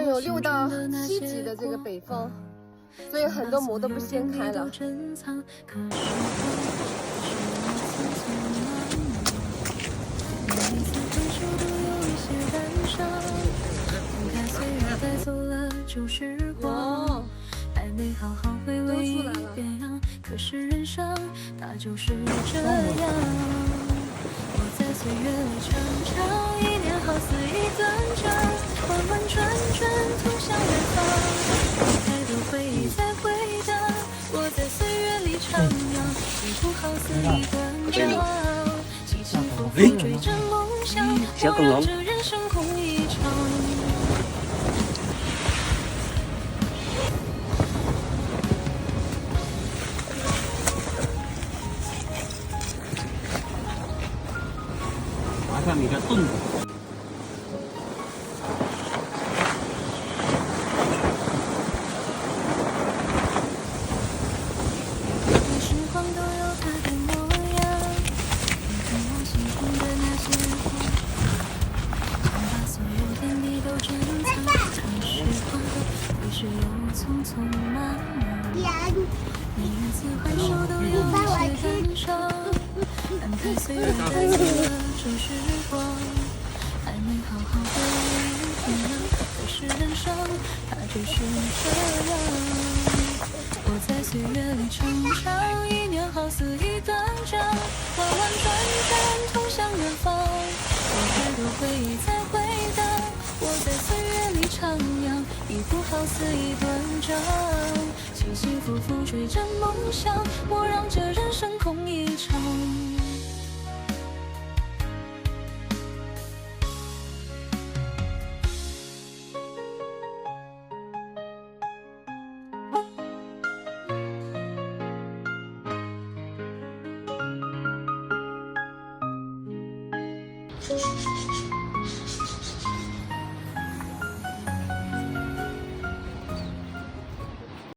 像有6到7级的这个北风，所以很多膜都不掀开了。哦，还没好好回味一遍啊，可是人生它就是这样。我在岁月里成长，1年好似一段章，弯弯转转通向远方。离开的回忆再回荡，我在岁月里徜徉，一步好似一段章，起起伏伏追着梦想，我让这人生空一场。拿上你的盾。时光都有它的模样，你看我心中的那些花，想把所有点滴都珍藏。当时光会是又匆匆忙忙，每一次回首都有一些感伤。感慨岁月带走了旧时光，还没好好回味一遍啊，可是人生它就是这样。我在岁月里成长，1年好似一段章，弯弯转转通向远方。离开的回忆再回荡，我在岁月里徜徉，一步好似一段章，起起伏伏追着梦想，我让这人生空一场。